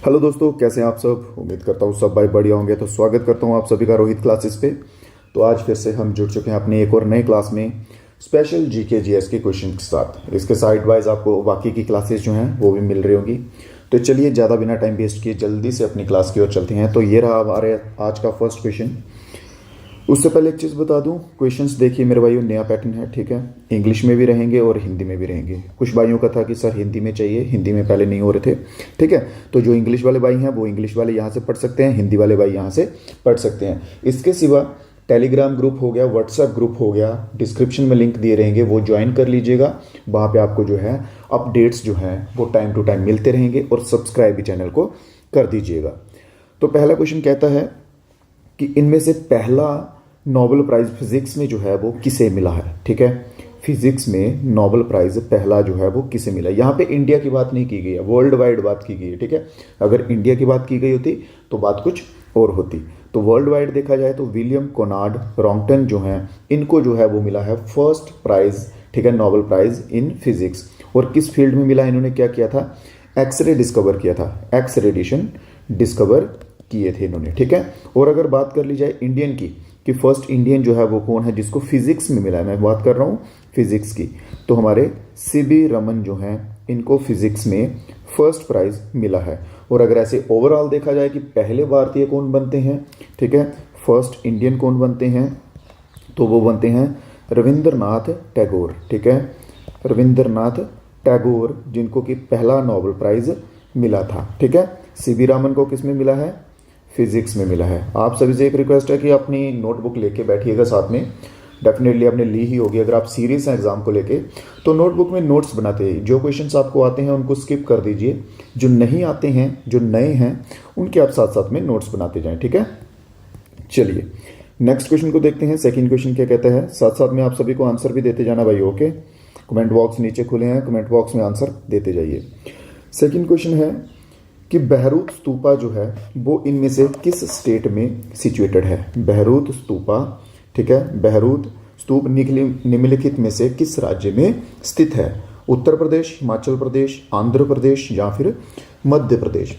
Hello दोस्तों, कैसे हैं आप सब। उम्मीद करता हूँ सब भाई बढ़िया होंगे। तो स्वागत करता हूँ आप सभी का रोहित क्लासेस पे। तो आज फिर से हम जुड़ चुके हैं अपने एक और नए क्लास में स्पेशल जीके जीएस के क्वेश्चन के साथ। इसके साइड वाइज आपको बाकी की क्लासेस जो हैं वो भी मिल रही होंगी। तो चलिए ज़्यादा बिना टाइम वेस्ट किए जल्दी से अपनी क्लास की ओर चलते हैं। तो ये रहा हमारे आज का फर्स्ट क्वेश्चन। उससे पहले एक चीज़ बता दूं, क्वेश्चंस देखिए मेरे भाइयों, नया पैटर्न है, ठीक है। इंग्लिश में भी रहेंगे और हिंदी में भी रहेंगे। कुछ भाइयों का था कि सर हिंदी में चाहिए, हिंदी में पहले नहीं हो रहे थे, ठीक है। तो जो इंग्लिश वाले भाई हैं वो इंग्लिश वाले यहाँ से पढ़ सकते हैं, हिंदी वाले भाई यहाँ से पढ़ सकते हैं। इसके सिवा टेलीग्राम ग्रुप हो गया, व्हाट्सएप ग्रुप हो गया, डिस्क्रिप्शन में लिंक दिए रहेंगे, वो ज्वाइन कर लीजिएगा। वहाँ पर आपको जो है अपडेट्स जो हैं वो टाइम टू टाइम मिलते रहेंगे और सब्सक्राइब भी चैनल को कर दीजिएगा। तो पहला क्वेश्चन कहता है कि इनमें से पहला नोबेल प्राइज फिजिक्स में जो है वो किसे मिला है, ठीक है। फिजिक्स में नोबेल प्राइज पहला जो है वो किसे मिला। यहाँ पे इंडिया की बात नहीं की गई है, वर्ल्ड वाइड बात की गई है, ठीक है। अगर इंडिया की बात की गई होती तो बात कुछ और होती। तो वर्ल्ड वाइड देखा जाए तो विलियम कोनार्ड रॉन्गटन जो हैं इनको जो है वो मिला है फर्स्ट प्राइज, ठीक है, नोबेल प्राइज इन फिजिक्स। और किस फील्ड में मिला, इन्होंने क्या किया था, एक्सरे डिस्कवर किया था, एक्स रेडिएशन डिस्कवर किए थे इन्होंने, ठीक है। और अगर बात कर ली जाए इंडियन की कि फर्स्ट इंडियन जो है वो कौन है जिसको फिजिक्स में मिला है, मैं बात कर रहा हूँ फिजिक्स की, तो हमारे सीबी रमन जो हैं इनको फिजिक्स में फर्स्ट प्राइज मिला है। और अगर ऐसे ओवरऑल देखा जाए कि पहले भारतीय कौन बनते हैं, ठीक है, फर्स्ट इंडियन कौन बनते हैं, तो वो बनते हैं रविंद्रनाथ टैगोर, ठीक है, रविंद्रनाथ टैगोर, जिनको कि पहला नोबेल प्राइज मिला था, ठीक है। सीबी रामन को किस में मिला है, फिजिक्स में मिला है। आप सभी से एक रिक्वेस्ट है कि अपनी नोटबुक लेके बैठिएगा साथ में, डेफिनेटली आपने ली ही होगी। अगर आप सीरियस हैं एग्जाम को लेके तो नोटबुक में नोट्स बनाते हैं। जो क्वेश्चंस आपको आते हैं उनको स्किप कर दीजिए, जो नहीं आते हैं, जो नए हैं, उनके आप साथ साथ में नोट्स बनाते जाएं, ठीक है। चलिए नेक्स्ट क्वेश्चन को देखते हैं। सेकेंड क्वेश्चन क्या कहता है, साथ साथ में आप सभी को आंसर भी देते जाना भाई, ओके। कमेंट बॉक्स नीचे खुले हैं, कमेंट बॉक्स में आंसर देते जाइए। सेकेंड क्वेश्चन है कि बहरूद स्तूपा जो है वो इनमें से किस स्टेट में सिचुएटेड है। बहरूद स्तूपा, ठीक है, बहरूद स्तूप निम्नलिखित में से किस राज्य में स्थित है। उत्तर प्रदेश, हिमाचल प्रदेश, आंध्र प्रदेश या फिर मध्य प्रदेश।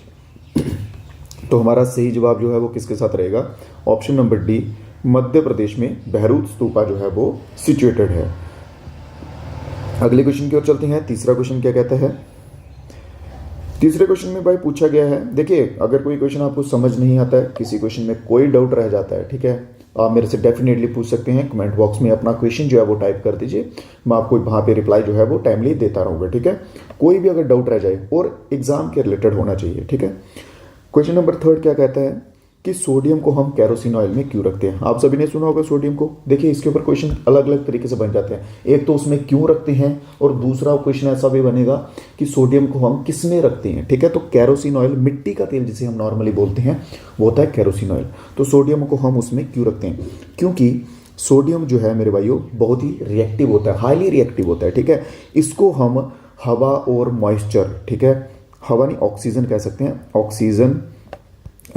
तो हमारा सही जवाब जो है वो किसके साथ रहेगा, option number D, Madhya Pradesh में बहरूद स्तूपा जो है वो सिचुएटेड है। अगले क्वेश्चन की ओर चलते हैं। तीसरा क्वेश्चन क्या कहता है, तीसरे क्वेश्चन में भाई पूछा गया है, देखिए अगर कोई क्वेश्चन आपको समझ नहीं आता है, किसी क्वेश्चन में कोई डाउट रह जाता है, ठीक है, आप मेरे से डेफिनेटली पूछ सकते हैं। कमेंट बॉक्स में अपना क्वेश्चन जो है वो टाइप कर दीजिए, मैं आपको वहाँ पे रिप्लाई जो है वो टाइमली देता रहूँगा, ठीक है। कोई भी अगर डाउट रह जाए और एग्जाम के रिलेटेड होना चाहिए, ठीक है। क्वेश्चन नंबर थर्ड क्या कहता है कि सोडियम को हम केरोसिन ऑयल में क्यों रखते हैं। आप सभी ने सुना होगा सोडियम को। देखिए इसके ऊपर क्वेश्चन अलग अलग तरीके से बन जाते हैं। एक तो उसमें क्यों रखते हैं और दूसरा क्वेश्चन ऐसा भी बनेगा कि सोडियम को हम किस में रखते हैं, ठीक है। तो केरोसिन ऑयल, मिट्टी का तेल जिसे हम नॉर्मली बोलते हैं, वो होता है केरोसिन ऑयल। तो सोडियम को हम उसमें क्यों रखते हैं, क्योंकि सोडियम जो है मेरे भाइयों बहुत ही रिएक्टिव होता है, हाईली रिएक्टिव होता है, ठीक है। इसको हम हवा और मॉइस्चर, ठीक है, हवा नहीं ऑक्सीजन कह सकते हैं, ऑक्सीजन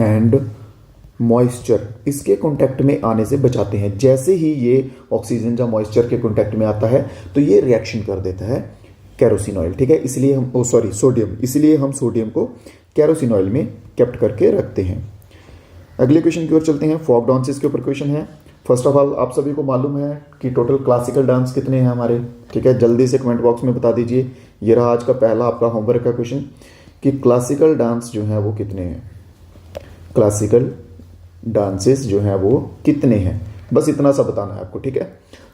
एंड मॉइस्चर, इसके कांटेक्ट में आने से बचाते हैं। जैसे ही ये ऑक्सीजन या मॉइस्चर के कांटेक्ट में आता है तो ये रिएक्शन कर देता है केरोसिन ऑयल, ठीक है। इसलिए हम सोडियम, इसलिए हम सोडियम को केरोसिन ऑयल में केप्ट करके रखते हैं। अगले क्वेश्चन की ओर चलते हैं। फोक डांसेस के ऊपर क्वेश्चन है। फर्स्ट ऑफ ऑल आप सभी को मालूम है कि टोटल क्लासिकल डांस कितने हैं हमारे, ठीक है। जल्दी से कमेंट बॉक्स में बता दीजिए। ये रहा आज का पहला आपका होमवर्क का क्वेश्चन कि क्लासिकल डांस जो है वो कितने हैं, क्लासिकल डांसेस जो हैं वो कितने हैं, बस इतना सा बताना है आपको, ठीक है।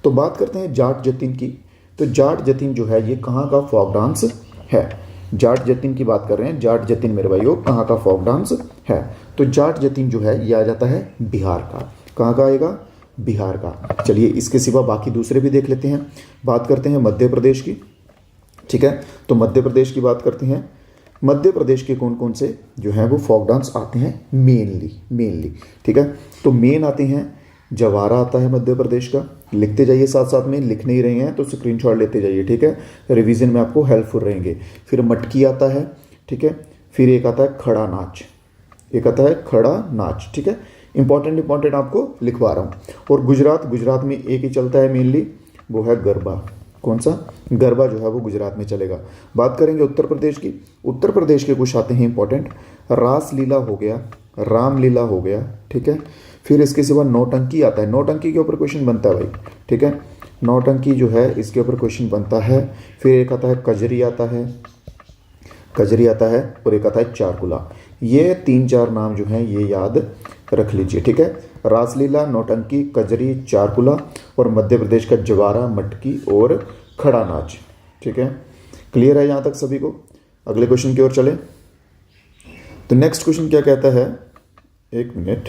तो बात करते हैं जाट जतिन की। तो जाट जतिन जो है ये कहाँ का फोक डांस है, जाट जतिन की बात कर रहे हैं। जाट जतिन मेरे भाइयों कहाँ का फोक डांस है। तो जाट जतिन जो है ये आ जाता है बिहार का। कहाँ का आएगा, बिहार का। चलिए इसके सिवा बाकी दूसरे भी देख लेते हैं। बात करते हैं मध्य प्रदेश की, ठीक है। तो मध्य प्रदेश की बात करते हैं। मध्य प्रदेश के कौन कौन से जो हैं वो फोक डांस आते हैं मेनली, ठीक है। तो मेन आते हैं, जवारा आता है मध्य प्रदेश का, लिखते जाइए साथ साथ में, लिख नहीं रहे हैं तो स्क्रीनशॉट लेते जाइए, ठीक है, रिवीजन में आपको हेल्पफुल रहेंगे। फिर मटकी आता है, ठीक है। फिर एक आता है खड़ा नाच, एक आता है खड़ा नाच, ठीक है। इंपॉर्टेंट आपको लिखवा रहा हूँ। और गुजरात में एक ही चलता है मेनली, वो है गरबा, कौन सा, गरबा जो है वो गुजरात में चलेगा। बात करेंगे उत्तर प्रदेश की। उत्तर प्रदेश के कुछ आते हैं इंपॉर्टेंट, रासलीला हो गया, रामलीला हो गया, ठीक है। फिर इसके सिवा नौटंकी आता है, नौटंकी के ऊपर क्वेश्चन बनता है भाई, ठीक है। नौटंकी जो है इसके ऊपर क्वेश्चन बनता है। फिर एक आता है कजरी आता है, कजरी आता है, और एक आता है चारकुला। ये 3-4 नाम जो हैं ये याद रख लीजिए, ठीक है। रासलीला, नौटंकी, कजरी, चारकुला, और मध्य प्रदेश का जवारा, मटकी और खड़ा नाच, ठीक है। क्लियर है यहाँ तक सभी को? अगले क्वेश्चन की ओर चले। तो नेक्स्ट क्वेश्चन क्या कहता है, एक मिनट,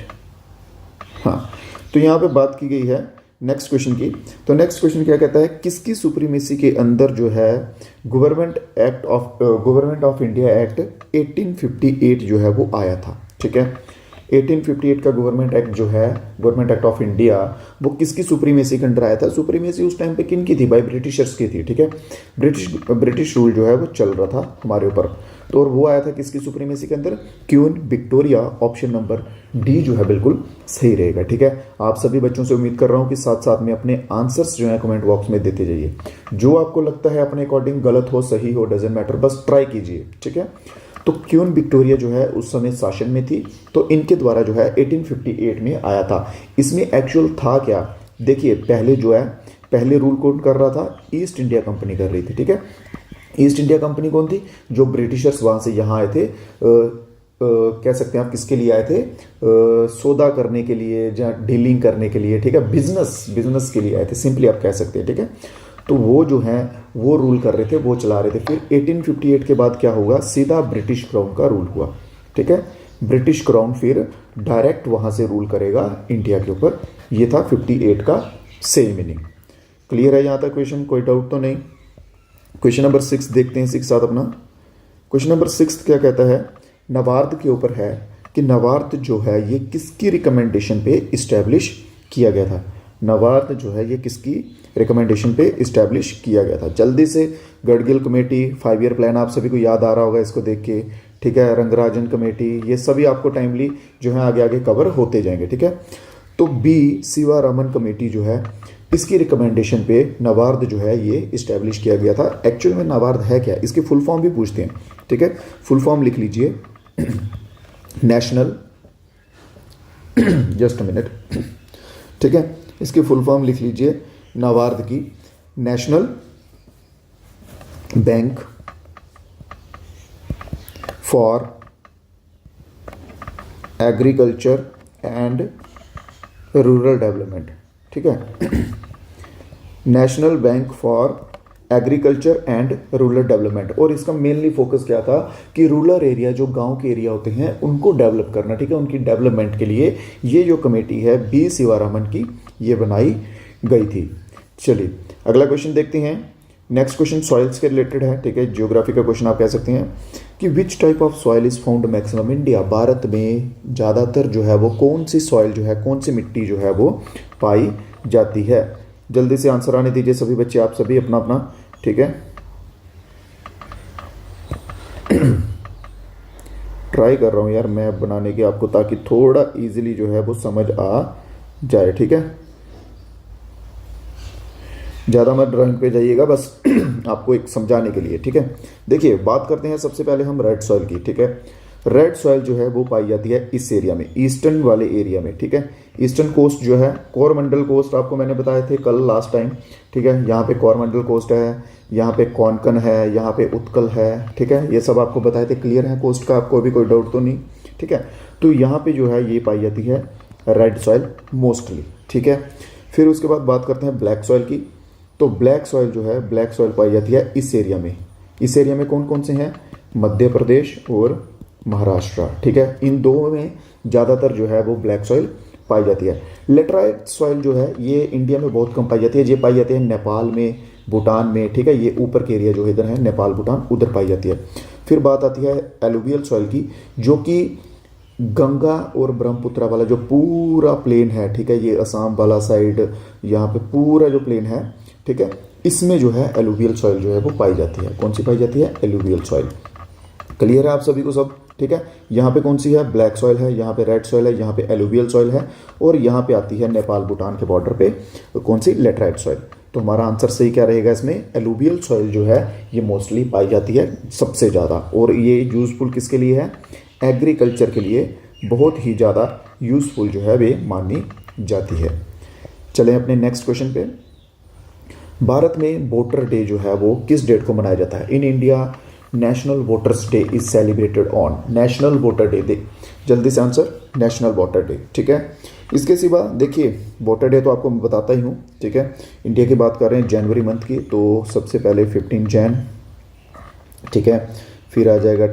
हाँ, तो यहाँ पे बात की गई है नेक्स्ट क्वेश्चन की। तो नेक्स्ट क्वेश्चन क्या कहता है, किसकी सुप्रीमेसी के अंदर जो है गवर्नमेंट ऑफ इंडिया एक्ट 1858 जो है वो आया था, ठीक है। 1858 का गवर्नमेंट एक्ट जो है, गवर्नमेंट एक्ट ऑफ इंडिया, वो किसकी सुप्रीमेसी के अंडर आया था? सुप्रीमेसी उस टाइम पे किन की थी भाई? ब्रिटिशर्स की थी, ठीक है। ब्रिटिश रूल जो है वो चल रहा था हमारे ऊपर, तो और वो आया था किसकी सुप्रीमेसी के अंदर? Queen Victoria. Option number D जो है बिल्कुल सही रहेगा, ठीक है। आप सभी बच्चों से उम्मीद कर रहा हूँ कि साथ साथ में अपने आंसर्स जो है कमेंट बॉक्स में देते जाइए। जो आपको लगता है अपने अकॉर्डिंग गलत हो सही हो डजेंट मैटर, बस ट्राई कीजिए, ठीक है। तो क्वीन विक्टोरिया जो है उस समय शासन में थी, तो इनके द्वारा जो है 1858 में आया था। इसमें एक्चुअल था क्या, देखिए, पहले जो है, पहले रूल कौन कर रहा था? ईस्ट इंडिया कंपनी कर रही थी, ठीक है। ईस्ट इंडिया कंपनी कौन थी? जो ब्रिटिशर्स वहां से यहाँ आए थे, कह सकते हैं आप किसके लिए आए थे? सौदा करने के लिए, जहाँ डीलिंग करने के लिए, ठीक है, बिजनेस के लिए आए थे, सिंपली आप कह सकते हैं, ठीक है। तो वो जो है वो रूल कर रहे थे, वो चला रहे थे। फिर 1858 के बाद क्या होगा? सीधा ब्रिटिश क्राउन का रूल हुआ, ठीक है। ब्रिटिश क्राउन फिर डायरेक्ट वहां से रूल करेगा इंडिया के ऊपर। ये था 58 का सेम मीनिंग। क्लियर है यहाँ तक क्वेश्चन? कोई डाउट तो नहीं? क्वेश्चन नंबर 6 देखते हैं, 6 साथ अपना। क्वेश्चन नंबर 6 क्या कहता है? नवार्ड के ऊपर है कि नवार्ड जो है ये किसकी रिकमेंडेशन पे इस्टेब्लिश किया गया था? नवार्ड जो है ये किसकी रिकमेंडेशन पे इस्टेब्लिश किया गया था? जल्दी से, गडगिल कमेटी, 5 ईयर प्लान आप सभी को याद आ रहा होगा इसको देख के, ठीक है। रंगराजन कमेटी, ये सभी आपको टाइमली जो है आगे आगे कवर होते जाएंगे, ठीक है। तो बी शिवारामन कमेटी जो है, इसकी रिकमेंडेशन पे नवार्ड जो है ये इस्टेब्लिश किया गया था। एक्चुअल में नवार्ड है क्या, इसकी फुल फॉर्म भी पूछते हैं, ठीक है। फुल फॉर्म लिख लीजिए, नेशनल, जस्ट अ मिनट, ठीक है। इसकी फुल फॉर्म लिख लीजिए नवार्ड की, national bank for agriculture and rural development, ठीक है। National bank for agriculture and rural development. और इसका मेनली फोकस क्या था कि रूरल एरिया, जो गांव के एरिया होते हैं, उनको डेवलप करना, ठीक है, उनकी डेवलपमेंट के लिए ये जो कमेटी है बी शिवारामन की, ये बनाई गई थी। चलिए अगला क्वेश्चन देखते हैं। नेक्स्ट क्वेश्चन सॉइल्स के रिलेटेड है, ठीक है, ज्योग्राफी का क्वेश्चन आप कह सकते हैं कि which type of soil is found maximum India? Bharat में ज़्यादातर जो है वो कौन सी सॉइल जो है, कौन सी मिट्टी जो है वो पाई जाती है? जल्दी से आंसर आने दीजिए सभी बच्चे, आप सभी अपना अपना, ठीक है। ट्राई कर रहा हूँ यार मैप बनाने की आपको, ताकि थोड़ा इजीली जो है वो समझ आ जाए, ठीक है। ज़्यादा मत ड्राइंग पे जाइएगा, बस आपको एक समझाने के लिए, ठीक है। देखिए बात करते हैं सबसे पहले हम रेड सॉइल की, ठीक है। रेड सॉइल जो है वो पाई जाती है इस एरिया में, ईस्टर्न वाले एरिया में, ठीक है। ईस्टर्न कोस्ट जो है, कोरमंडल कोस्ट आपको मैंने बताए थे कल लास्ट टाइम, ठीक है। यहाँ पे कोरमंडल कोस्ट है, यहाँ पे कोंकण है, यहाँ पे उत्कल है, ठीक है। ये सब आपको बताए थे। क्लियर है कोस्ट का? आपको भी कोई डाउट तो नहीं, ठीक है। तो यहाँ पे जो है ये पाई जाती है रेड सॉइल मोस्टली, ठीक है। फिर उसके बाद बात करते हैं ब्लैक सॉइल की। तो ब्लैक सॉइल जो है, ब्लैक सॉइल पाई जाती है इस एरिया में। इस एरिया में कौन कौन से हैं? मध्य प्रदेश और महाराष्ट्र, ठीक है। इन दो में ज़्यादातर जो है वो ब्लैक सॉइल पाई जाती है। लेटराइट सॉइल जो है ये इंडिया में बहुत कम पाई जाती है। ये पाई जाती है नेपाल में, भूटान में, ठीक है। ये ऊपर के एरिया जो इधर है नेपाल भूटान, उधर पाई जाती है। फिर बात आती है एलुवियल सॉइल की, जो कि गंगा और ब्रह्मपुत्र वाला जो पूरा प्लेन है, ठीक है, ये असम वाला साइड, यहाँ पे पूरा जो प्लेन है, ठीक है, इसमें जो है एलुवियल सॉइल जो है वो पाई जाती है। कौन सी पाई जाती है? Alluvial soil. क्लियर है आप सभी को सब? ठीक है। यहाँ पे कौन सी है? ब्लैक सॉइल है, यहाँ पे रेड सॉइल है, यहाँ पे एलुवियल सॉइल है, और यहाँ पे आती है नेपाल भूटान के बॉर्डर पे कौन सी? Laterite soil. तो हमारा आंसर सही क्या रहेगा इसमें, एलुवियल सॉइल जो है ये मोस्टली पाई जाती है सबसे ज़्यादा, और ये यूज़फुल किसके लिए है, एग्रीकल्चर के लिए बहुत ही ज़्यादा यूज़फुल जो है वे मानी जाती है। चलें अपने नेक्स्ट क्वेश्चन पे। भारत में वोटर डे जो है वो किस डेट को मनाया जाता है। In India national voters day is celebrated on, national voter day, जल्दी से आंसर, नेशनल वोटर डे, ठीक है। इसके सिवा देखिए वोटर डे तो आपको मैं बताता ही हूँ, ठीक है। इंडिया की बात कर रहे हैं जनवरी मंथ की, तो सबसे पहले 15 जैन, ठीक है, फिर आ जाएगा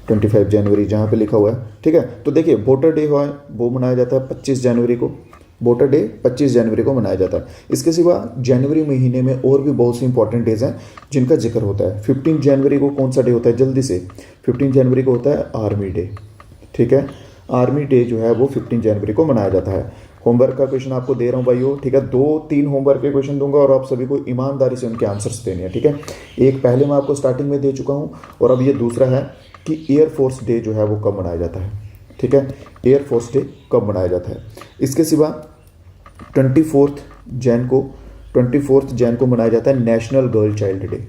25 जनवरी जहाँ पे लिखा हुआ है, ठीक है। तो देखिए वोटर डे हुआ है वो मनाया जाता है 25 जनवरी को, वोटर डे 25 जनवरी को मनाया जाता है। इसके सिवा जनवरी महीने में और भी बहुत सी इंपॉर्टेंट डेज हैं जिनका जिक्र होता है। 15 जनवरी को कौन सा डे होता है, जल्दी से, 15 जनवरी को होता है आर्मी डे, ठीक है। आर्मी डे जो है वो 15 जनवरी को मनाया जाता है। होमवर्क का क्वेश्चन आपको दे रहा हूँ भाइयों, ठीक है। 2-3 होमवर्क के क्वेश्चन दूंगा और आप सभी को ईमानदारी से उनके आंसर्स देने हैं, ठीक है। एक पहले मैं आपको स्टार्टिंग में दे चुका हूँ और अब ये दूसरा है कि एयरफोर्स डे जो है वो कब मनाया जाता है, ठीक है। एयरफोर्स डे कब मनाया जाता है। इसके सिवा 24 जैन को मनाया जाता है नेशनल गर्ल चाइल्ड डे,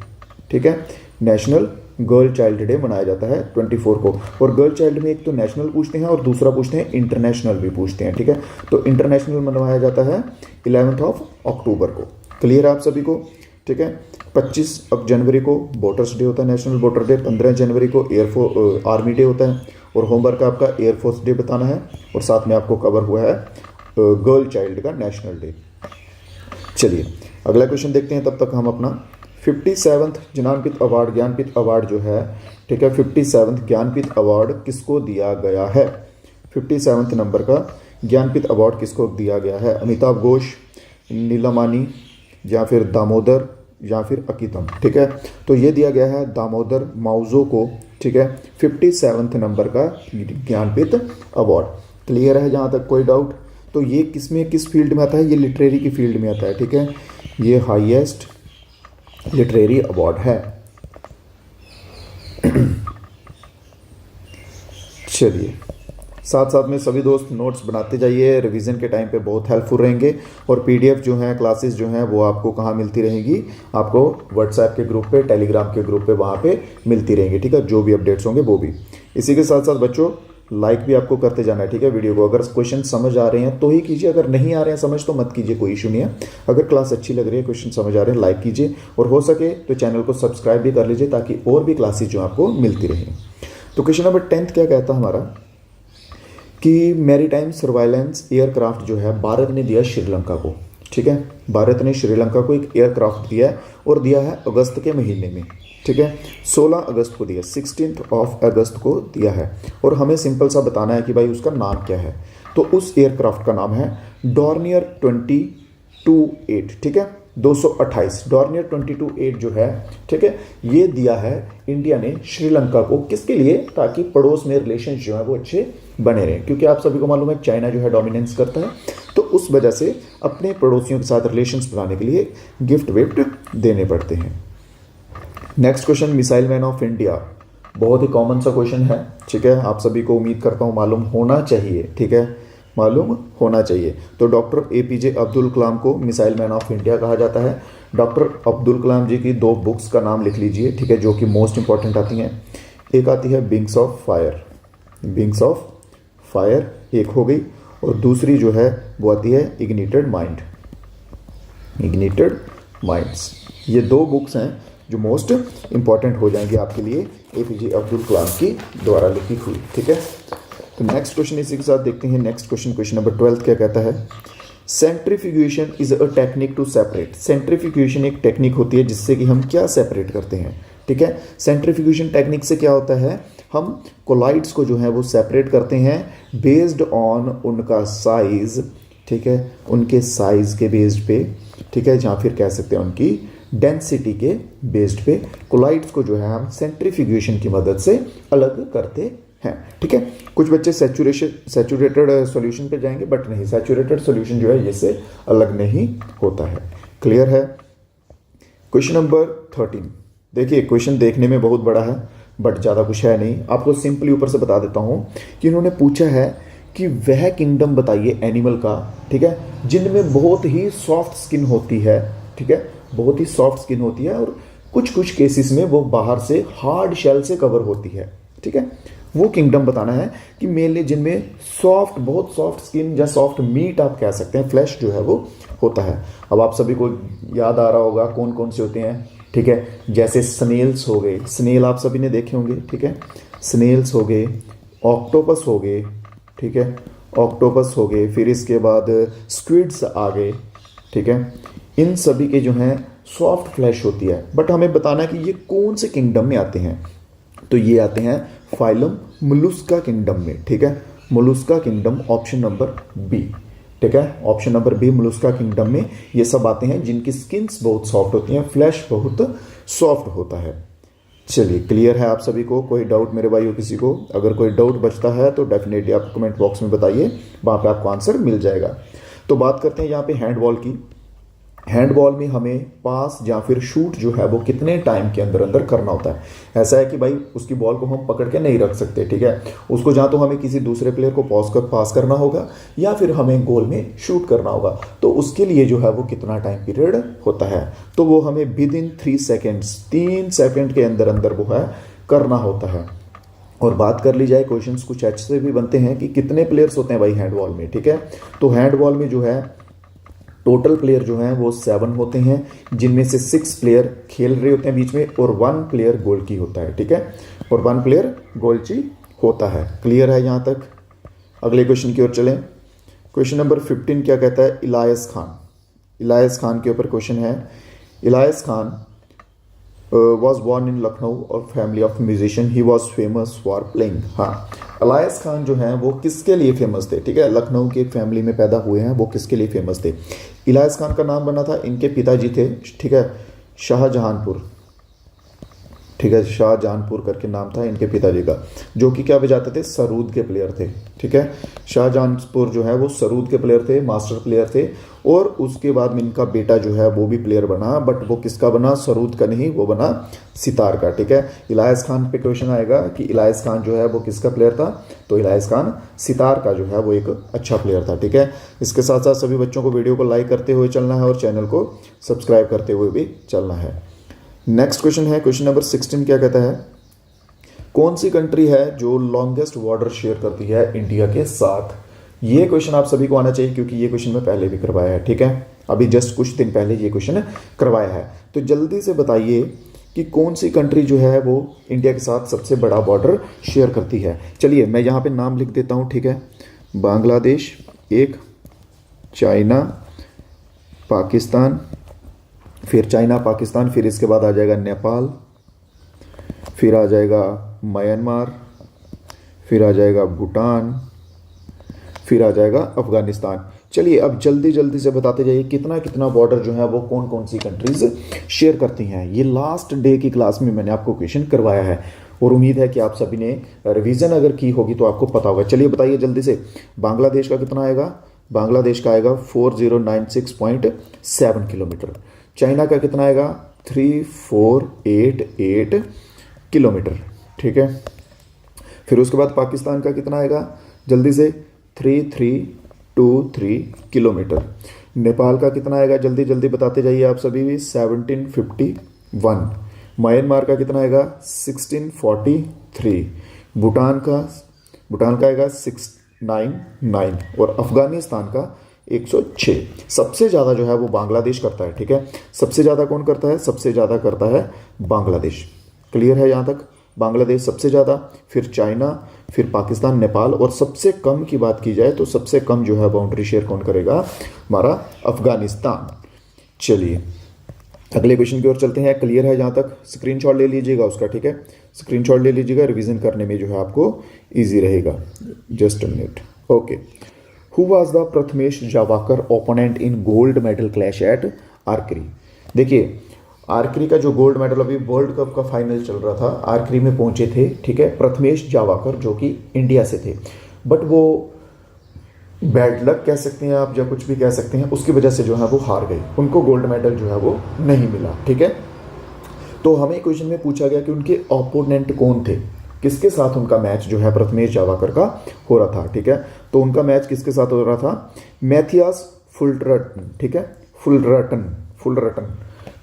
ठीक है। नेशनल गर्ल चाइल्ड डे मनाया जाता है 24 को। और गर्ल चाइल्ड में एक तो नेशनल पूछते हैं और दूसरा पूछते हैं इंटरनेशनल भी पूछते हैं, ठीक है। तो इंटरनेशनल मनाया जाता है 11 अक्टूबर को। क्लियर है आप सभी को, ठीक है। 25 जनवरी को वोटर्स डे होता है, नेशनल वोटर डे। 15 जनवरी को आर्मी डे होता है और होमवर्क आपका एयरफोर्स डे बताना है और साथ में आपको कवर हुआ है गर्ल चाइल्ड का नेशनल डे। चलिए अगला क्वेश्चन देखते हैं, तब तक हम अपना 57th Jnanpith award, Jnanpith award जो है, ठीक है, 57th ज्ञानपीठ अवार्ड किसको दिया गया है। 57 नंबर का ज्ञानपीठ अवार्ड किसको दिया गया है। अमिताभ घोष, नीलमानी, या फिर दामोदर, या फिर अकीतम, ठीक है। तो ये दिया गया है दामोदर माउजो को, ठीक है, 57 नंबर का ज्ञानपीठ अवार्ड। क्लियर है जहाँ तक, कोई डाउट। तो ये किस फील्ड में आता है, ये लिटरेरी की फील्ड में आता है, ठीक है। ये हाईएस्ट लिटरेरी अवार्ड है। चलिए साथ साथ में सभी दोस्त नोट्स बनाते जाइए, रिवीजन के टाइम पे बहुत हेल्पफुल रहेंगे। और पीडीएफ जो है, क्लासेस जो हैं वो आपको कहाँ मिलती रहेंगी, आपको व्हाट्सएप के ग्रुप पे, टेलीग्राम के ग्रुप पे, वहाँ पे मिलती रहेंगी, ठीक है। जो भी अपडेट्स होंगे वो भी। इसी के साथ साथ बच्चों लाइक भी आपको करते जाना है, ठीक है। वीडियो को अगर क्वेश्चन समझ आ रहे हैं तो ही कीजिए, अगर नहीं आ रहे हैं समझ तो मत कीजिए, कोई इशू नहीं है। अगर क्लास अच्छी लग रही है, क्वेश्चन समझ आ रहे हैं, लाइक कीजिए और हो सके तो चैनल को सब्सक्राइब भी कर लीजिए ताकि और भी क्लासेज जो आपको मिलती रहें। तो क्वेश्चन नंबर 10 क्या कहता है हमारा कि मैरीटाइम सर्वाइलेंस एयरक्राफ्ट जो है भारत ने दिया श्रीलंका को, ठीक है। भारत ने श्रीलंका को एक एयरक्राफ्ट दिया है और दिया है अगस्त के महीने में, ठीक है। 16 अगस्त को दिया, 16 अगस्त को दिया है। और हमें सिंपल सा बताना है कि भाई उसका नाम क्या है। तो उस एयरक्राफ्ट का नाम है डॉर्नियर 228, ठीक है, 228 डॉर्नियर 228 जो है, ठीक है। ये दिया है इंडिया ने श्रीलंका को, किसके लिए, ताकि पड़ोस में रिलेशन जो है वो अच्छे बने रहें। क्योंकि आप सभी को मालूम है चाइना जो है डोमिनेंस करता है, तो उस वजह से अपने पड़ोसियों के साथ रिलेशंस बनाने के लिए गिफ्ट विफ्ट देने पड़ते हैं। Next question, missile man of India, बहुत ही कॉमन सा क्वेश्चन है, ठीक है। आप सभी को उम्मीद करता हूँ मालूम होना चाहिए, ठीक है, मालूम होना चाहिए। तो डॉक्टर APJ अब्दुल कलाम को मिसाइल मैन ऑफ इंडिया कहा जाता है। डॉक्टर अब्दुल कलाम जी की 2 बुक्स का नाम लिख लीजिए, ठीक है, जो कि मोस्ट इंपॉर्टेंट आती हैं। एक आती है wings of fire, wings of fire एक हो गई, और दूसरी जो है वो आती है इग्निटेड माइंड, इग्निटेड माइंड्स। ये 2 बुक्स हैं जो मोस्ट इंपॉर्टेंट हो जाएंगी आपके लिए, APJ अब्दुल कलाम की द्वारा लिखी हुई, ठीक है। तो नेक्स्ट क्वेश्चन इसी के साथ देखते हैं। नेक्स्ट क्वेश्चन, क्वेश्चन नंबर 12 क्या कहता है। Centrifugation is a technique to separate, centrifugation एक टेक्निक होती है जिससे कि हम क्या सेपरेट करते हैं, ठीक है। सेंट्रीफ्यूगेशन टेक्निक से क्या होता है, हम कोलाइड्स को जो है वो सेपरेट करते हैं बेस्ड ऑन उनका साइज, ठीक है, उनके साइज के बेस्ड पे, ठीक है, या फिर कह सकते हैं उनकी डेंसिटी के बेस्ड पे कोलाइड्स को जो है हम सेंट्रीफ्यूगेशन की मदद से अलग करते हैं, ठीक है। कुछ बच्चे सैचुरेटेड सॉल्यूशन पे जाएंगे, बट नहीं, सैचुरेटेड सॉल्यूशन जो है ये से अलग नहीं होता है। क्लियर है। क्वेश्चन नंबर 13, देखिए क्वेश्चन देखने में बहुत बड़ा है बट ज़्यादा कुछ है नहीं, आपको सिंपली ऊपर से बता देता हूँ कि इन्होंने पूछा है कि वह किंगडम बताइए एनिमल का, ठीक है, जिनमें बहुत ही सॉफ्ट स्किन होती है, ठीक है, बहुत ही सॉफ्ट स्किन होती है और कुछ कुछ केसेस में वो बाहर से हार्ड शेल से कवर होती है, ठीक है। वो किंगडम बताना है कि मेनली जिनमें सॉफ्ट, बहुत सॉफ्ट स्किन या सॉफ्ट मीट आप कह सकते हैं, फ्लैश जो है वो होता है। अब आप सभी को याद आ रहा होगा कौन कौन से होते हैं, ठीक है, जैसे स्नेल्स हो गए, स्नेल आप सभी ने देखे होंगे, ठीक है, स्नेल्स हो गए, ऑक्टोपस हो गए, ठीक है, ऑक्टोपस हो गए, फिर इसके बाद स्क्विड्स आ गए, ठीक है। इन सभी के जो हैं सॉफ्ट फ्लैश होती है, बट हमें बताना है कि ये कौन से किंगडम में आते हैं। तो ये आते हैं फाइलम मोलुस्का किंगडम में, ठीक है, mollusca kingdom, option number B, ठीक है, option number B mollusca kingdom में ये सब आते हैं जिनकी स्किन्स बहुत सॉफ्ट होती हैं, फ्लैश बहुत सॉफ्ट होता है। चलिए, क्लियर है आप सभी को? कोई डाउट मेरे भाइयों किसी को? अगर कोई डाउट बचता है तो डेफिनेटली आप कमेंट बॉक्स में बताइए, वहाँ पे आपको आंसर मिल जाएगा। तो बात करते हैं यहाँ पे हैंडबॉल की। हैंडबॉल में हमें पास या फिर शूट जो है वो कितने टाइम के अंदर अंदर करना होता है। ऐसा है कि भाई उसकी बॉल को हम पकड़ के नहीं रख सकते, ठीक है, उसको जहाँ तो हमें किसी दूसरे प्लेयर को पास करना होगा या फिर हमें गोल में शूट करना होगा, तो उसके लिए जो है वो कितना टाइम पीरियड होता है, तो वो हमें विद इन 3 सेकेंड्स, 3 सेकेंड के अंदर अंदर वो है करना होता है। और बात कर ली जाए, क्वेश्चंस कुछ ऐसे भी बनते हैं कि कितने प्लेयर्स होते हैं भाई हैंडबॉल में, ठीक है। तो हैंडबॉल में जो है टोटल प्लेयर जो हैं वो 7 होते हैं, जिनमें से 6 प्लेयर खेल रहे होते हैं बीच में और 1 प्लेयर गोल की होता है, ठीक है, और 1 प्लेयर गोलची होता है। क्लियर है यहाँ तक? अगले क्वेश्चन की ओर चलें। क्वेश्चन नंबर 15 क्या कहता है? इलायस खान, इलायस खान के ऊपर क्वेश्चन है। इलायस Khan was born in Lucknow और family of musician, he was famous for playing. हाँ, इलायस खान जो हैं वो किसके लिए फेमस थे, ठीक है, लखनऊ की एक फैमिली में पैदा हुए हैं, वो किसके लिए फेमस थे? इलायस खान का नाम बना था, इनके पिताजी थे, ठीक है, शाहजहानपुर, ठीक है, शाहजहानपुर करके नाम था इनके पिताजी का, जो कि क्या बजाते थे? सरूद के प्लेयर थे, ठीक है। शाहजहानपुर जो है वो सरूद के प्लेयर थे, मास्टर प्लेयर थे, और उसके बाद में इनका बेटा जो है वो भी प्लेयर बना, बट वो किसका बना? सरूद का नहीं, वो बना सितार का, ठीक है। इलायस खान पे क्वेश्चन आएगा कि इलायस खान जो है वो किसका प्लेयर था, तो इलायस खान सितार का जो है वो एक अच्छा प्लेयर था, ठीक है। इसके साथ साथ सभी बच्चों को वीडियो को लाइक करते हुए चलना है और चैनल को सब्सक्राइब करते हुए भी चलना है। नेक्स्ट क्वेश्चन है, क्वेश्चन नंबर 16 क्या कहता है? कौन सी कंट्री है जो लॉन्गेस्ट बॉर्डर शेयर करती है इंडिया के साथ? ये क्वेश्चन आप सभी को आना चाहिए क्योंकि ये क्वेश्चन मैं पहले भी करवाया है, ठीक है, अभी जस्ट कुछ दिन पहले ये क्वेश्चन करवाया है। तो जल्दी से बताइए कि कौन सी कंट्री जो है वो इंडिया के साथ सबसे बड़ा बॉर्डर शेयर करती है। चलिए मैं यहाँ पे नाम लिख देता हूँ, ठीक है। बांग्लादेश एक, चाइना, पाकिस्तान, फिर चाइना पाकिस्तान, फिर इसके बाद आ जाएगा नेपाल, फिर आ जाएगा म्यांमार, फिर आ जाएगा भूटान, फिर आ जाएगा अफगानिस्तान। चलिए अब जल्दी जल्दी से बताते जाइए कितना कितना बॉर्डर जो है वो कौन कौन सी कंट्रीज शेयर करती हैं। ये लास्ट डे की क्लास में मैंने आपको क्वेश्चन करवाया है और उम्मीद है कि आप सभी ने रिवीजन अगर की होगी तो आपको पता होगा। चलिए बताइए जल्दी से, बांग्लादेश का कितना आएगा? बांग्लादेश का आएगा 4096.7 किलोमीटर। चाइना का कितना आएगा? 3488 किलोमीटर, ठीक है। फिर उसके बाद पाकिस्तान का कितना आएगा? जल्दी से 3323 किलोमीटर। नेपाल का कितना आएगा? जल्दी जल्दी बताते जाइए आप सभी भी, 1751। म्यांमार का कितना आएगा? 1643। भूटान का आएगा 699 और अफगानिस्तान का 106। सबसे ज़्यादा जो है वो बांग्लादेश करता है, ठीक है। सबसे ज़्यादा कौन करता है? सबसे ज़्यादा करता है बांग्लादेश। क्लियर है यहाँ तक? बांग्लादेश सबसे ज़्यादा, फिर चाइना, फिर पाकिस्तान, नेपाल, और सबसे कम की बात की जाए तो सबसे कम जो है बाउंड्री शेयर कौन करेगा? हमारा अफगानिस्तान। चलिए अगले क्वेश्चन की ओर चलते हैं। क्लियर है यहाँ तक? स्क्रीनशॉट ले लीजिएगा उसका, ठीक है, स्क्रीनशॉट ले लीजिएगा, रिवीजन करने में जो है आपको ईजी रहेगा। Just a minute. Okay, who was the Prathamesh Jawkar opponent in gold medal clash at archery? देखिए आर्करी का जो गोल्ड मेडल, अभी वर्ल्ड कप का फाइनल चल रहा था, आर्करी में पहुंचे थे, ठीक है, प्रथमेश जावाकर जो कि इंडिया से थे, बट वो बैड लक कह सकते हैं आप या कुछ भी कह सकते हैं, उसकी वजह से जो है वो हार गए, उनको गोल्ड मेडल जो है वो नहीं मिला, ठीक है। तो हमें क्वेश्चन में पूछा गया कि उनके ओपोनेंट कौन थे, किसके साथ उनका मैच जो है प्रथमेश जावाकर का हो रहा था, ठीक है। तो उनका मैच किसके साथ हो रहा था? मैथियास फुलरटन, ठीक है, फुलरटन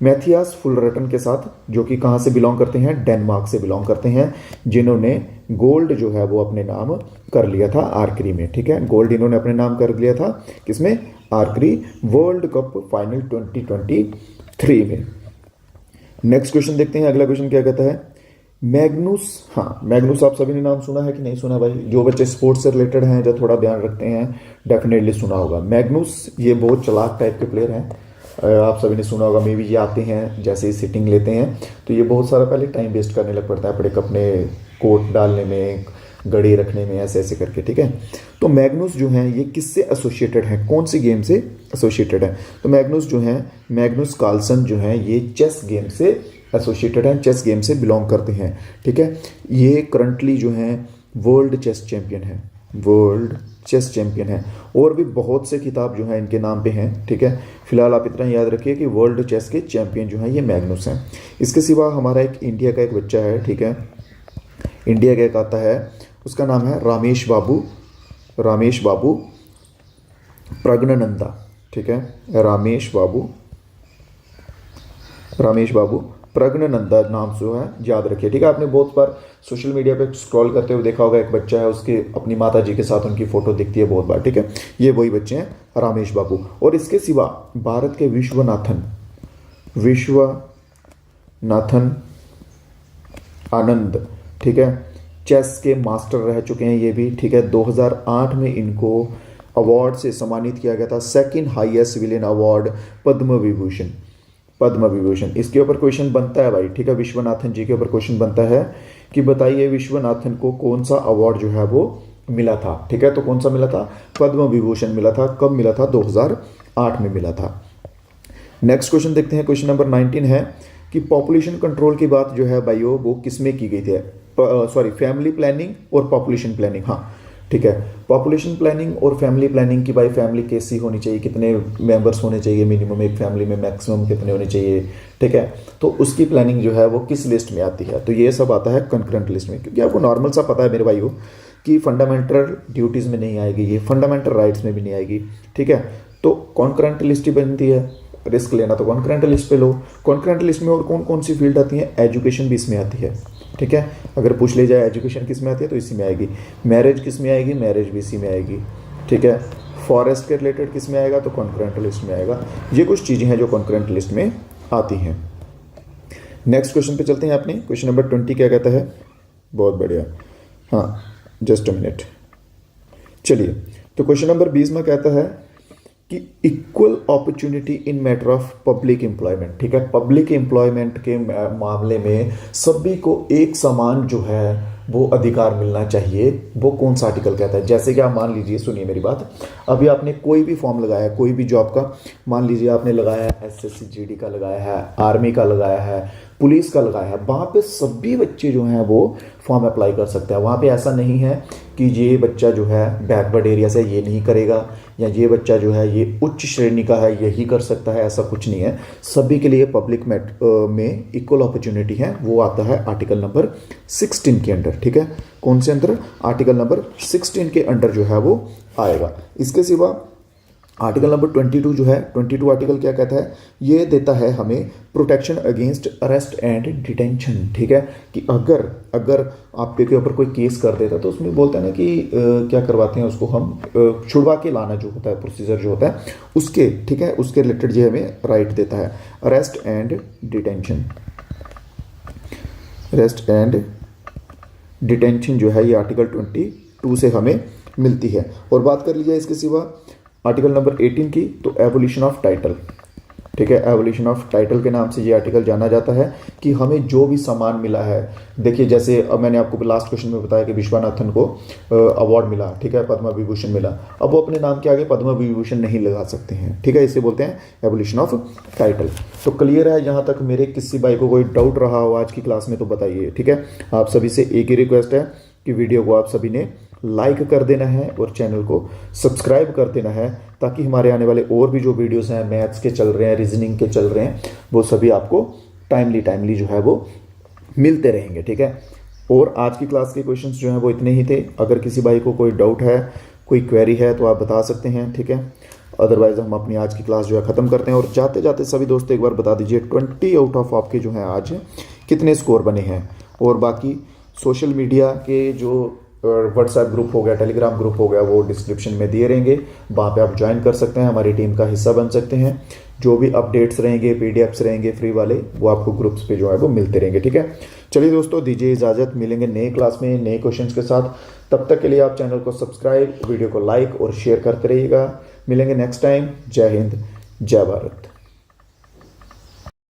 मैथियास फुलरटन के साथ, जो कि कहाँ से बिलोंग करते हैं? डेनमार्क से बिलोंग करते हैं, जिन्होंने गोल्ड जो है वो अपने नाम कर लिया था आर्करी में, ठीक है, गोल्ड इन्होंने अपने नाम कर लिया था किसमें? आर्करी वर्ल्ड कप फाइनल 2023 में। नेक्स्ट क्वेश्चन देखते हैं, अगला क्वेश्चन क्या कहता है? मैग्नुस, हाँ मैग्नुस आप सभी ने नाम सुना है कि नहीं सुना भाई? जो बच्चे स्पोर्ट्स से रिलेटेड हैं, जो थोड़ा ध्यान रखते हैं, डेफिनेटली सुना होगा। मैग्नुस ये बहुत चालाक टाइप के प्लेयर हैं, आप सभी ने सुना होगा, मे भी ये आते हैं जैसे ही सिटिंग लेते हैं तो ये बहुत सारा पहले टाइम वेस्ट करने लग पड़ता है अपने कोट डालने में, घड़ी रखने में, ऐसे ऐसे करके, ठीक है। तो मैग्नुस जो हैं ये किससे एसोसिएटेड हैं, कौन सी गेम से एसोसिएटेड है? तो मैग्नुस जो हैं, मैग्नुस कार्लसन जो हैं, ये चेस गेम से एसोसिएटेड हैं, चेस गेम से बिलोंग करते हैं, ठीक है। ये करंटली जो हैं वर्ल्ड चेस चैंपियन है, वर्ल्ड चेस चैंपियन है, और भी बहुत से खिताब जो हैं इनके नाम पे हैं, ठीक है। फिलहाल आप इतना याद रखिए कि वर्ल्ड चेस के चैंपियन जो हैं ये मैग्नुस हैं। इसके सिवा हमारा एक इंडिया का एक बच्चा है, ठीक है, इंडिया का एक आता है, उसका नाम है रामेश बाबू प्रज्ञानंदा, ठीक है, रामेश बाबू प्रज्ञानंदा नाम जो है याद रखिए, ठीक है। आपने बहुत बार सोशल मीडिया पे स्क्रॉल करते हुए देखा होगा, एक बच्चा है, उसके अपनी माता जी के साथ उनकी फोटो दिखती है बहुत बार, ठीक है। ये वही बच्चे हैं, रामेश बाबू। और इसके सिवा भारत के विश्वनाथन आनंद, ठीक है, चेस के मास्टर रह चुके हैं ये भी, ठीक है। 2008 में इनको अवार्ड से सम्मानित किया गया था, second highest civilian award Padma Vibhushan. इसके ऊपर क्वेश्चन बनता है भाई, ठीक है, विश्वनाथन जी के ऊपर क्वेश्चन बनता है कि बताइए विश्वनाथन को कौन सा अवार्ड जो है वो मिला था, ठीक है। तो कौन सा मिला था? पद्म विभूषण मिला था। कब मिला था? 2008 में मिला था। नेक्स्ट क्वेश्चन देखते हैं, क्वेश्चन नंबर 19 है कि पॉपुलेशन कंट्रोल की बात जो है भाइयों वो किसमें की गई थी? फैमिली प्लानिंग और पॉपुलेशन प्लानिंग, हाँ ठीक है, पॉपुलेशन प्लानिंग और फैमिली प्लानिंग की भाई फैमिली कैसी होनी चाहिए, कितने मेंबर्स होने चाहिए मिनिमम एक फैमिली में, मैक्सिमम कितने होने चाहिए, ठीक है। तो उसकी प्लानिंग जो है वो किस लिस्ट में आती है? तो ये सब आता है कंकरेंट लिस्ट में, क्योंकि आपको नॉर्मल सा पता है मेरे भाइयों कि फंडामेंटल ड्यूटीज़ में नहीं आएगी, ये फंडामेंटल राइट्स में भी नहीं आएगी, ठीक है। तो कॉन्करेंट लिस्ट ही बनती है, रिस्क लेना तो कॉन्करेंट लिस्ट पे लो। कॉन्करेंट लिस्ट में और कौन कौन सी फील्ड आती है? एजुकेशन भी इसमें आती है, ठीक है। अगर पूछ ले जाए एजुकेशन किस में आती है तो इसी में आएगी। मैरिज किस में आएगी? मैरिज भी इसी में आएगी, ठीक है। फॉरेस्ट के रिलेटेड किस में आएगा? तो कॉन्करेंट लिस्ट में आएगा। ये कुछ चीज़ें हैं जो कॉन्करेंट लिस्ट में आती हैं। नेक्स्ट क्वेश्चन पे चलते हैं अपने, क्वेश्चन नंबर 20 क्या कहता है? बहुत बढ़िया, हाँ जस्ट अ मिनट, चलिए। तो क्वेश्चन नंबर 20 में कहता है कि equal opportunity in matter of public employment, ठीक है। पब्लिक एम्प्लॉयमेंट के मामले में सभी को एक समान जो है वो अधिकार मिलना चाहिए, वो कौन सा आर्टिकल कहता है? जैसे कि आप मान लीजिए, सुनिए मेरी बात, अभी आपने कोई भी फॉर्म लगाया, कोई भी जॉब का, मान लीजिए आपने लगाया है एसएससी जीडी का लगाया है, आर्मी का लगाया है, पुलिस का लगाया है, वहाँ पे सभी बच्चे जो हैं वो फॉर्म अप्लाई कर सकते हैं। वहाँ पे ऐसा नहीं है कि ये बच्चा जो है बैकवर्ड एरिया से ये नहीं करेगा, या ये बच्चा जो है ये उच्च श्रेणी का है यही कर सकता है, ऐसा कुछ नहीं है। सभी के लिए पब्लिक में इक्वल अपॉर्चुनिटी है, वो आता है आर्टिकल नंबर 16 के अंडर, ठीक है। कौन से अंदर? आर्टिकल नंबर 16 के अंडर जो है वो आएगा। इसके सिवा आर्टिकल नंबर 22 जो है, 22 आर्टिकल क्या कहता है? ये देता है हमें protection against arrest and detention, ठीक है। कि अगर आपके के ऊपर कोई केस कर देता है तो उसमें बोलता है ना कि क्या करवाते हैं उसको हम, छुड़वा के लाना जो होता है, प्रोसीजर जो होता है उसके, ठीक है, उसके रिलेटेड ये हमें राइट देता है, arrest and detention. Arrest and detention जो है ये आर्टिकल 22 से हमें मिलती है। और बात कर लीजिए इसके सिवा आर्टिकल नंबर 18 की, तो एवोल्यूशन ऑफ टाइटल, ठीक है। एवोल्यूशन ऑफ टाइटल के नाम से ये आर्टिकल जाना जाता है कि हमें जो भी सम्मान मिला है, देखिए जैसे अब मैंने आपको लास्ट क्वेश्चन में बताया कि विश्वनाथन को अवार्ड मिला, ठीक है, पद्म विभूषण मिला, अब वो अपने नाम के आगे पद्म विभूषण नहीं लगा सकते हैं, ठीक है, इसे बोलते हैं एवोल्यूशन ऑफ टाइटल। तो क्लियर है यहाँ तक? मेरे किसी भाई को कोई डाउट रहा हो आज की क्लास में तो बताइए, ठीक है। आप सभी से एक ही रिक्वेस्ट है कि वीडियो को आप सभी ने लाइक कर देना है और चैनल को सब्सक्राइब कर देना है, ताकि हमारे आने वाले और भी जो वीडियोस हैं, मैथ्स के चल रहे हैं, रीजनिंग के चल रहे हैं, वो सभी आपको टाइमली जो है वो मिलते रहेंगे, ठीक है। और आज की क्लास के क्वेश्चंस जो हैं वो इतने ही थे। अगर किसी भाई को कोई डाउट है कोई क्वेरी है तो आप बता सकते हैं, ठीक है। अदरवाइज़ हम अपनी आज की क्लास जो है ख़त्म करते हैं। और जाते जाते सभी दोस्तों एक बार बता दीजिए 20 आउट ऑफ आपके जो हैं आज कितने स्कोर बने हैं। और बाकी सोशल मीडिया के जो व्हाट्सएप ग्रुप हो गया, टेलीग्राम ग्रुप हो गया, वो डिस्क्रिप्शन में दिए रहेंगे, वहाँ पे आप ज्वाइन कर सकते हैं, हमारी टीम का हिस्सा बन सकते हैं। जो भी अपडेट्स रहेंगे, पीडीएफ्स रहेंगे फ्री वाले, वो आपको ग्रुप्स पे जो है वो मिलते रहेंगे, ठीक है। चलिए दोस्तों, दीजिए इजाज़त, मिलेंगे नए क्लास में नए क्वेश्चंस के साथ। तब तक के लिए आप चैनल को सब्सक्राइब, वीडियो को लाइक और शेयर करते रहिएगा। मिलेंगे नेक्स्ट टाइम। जय हिंद, जय भारत।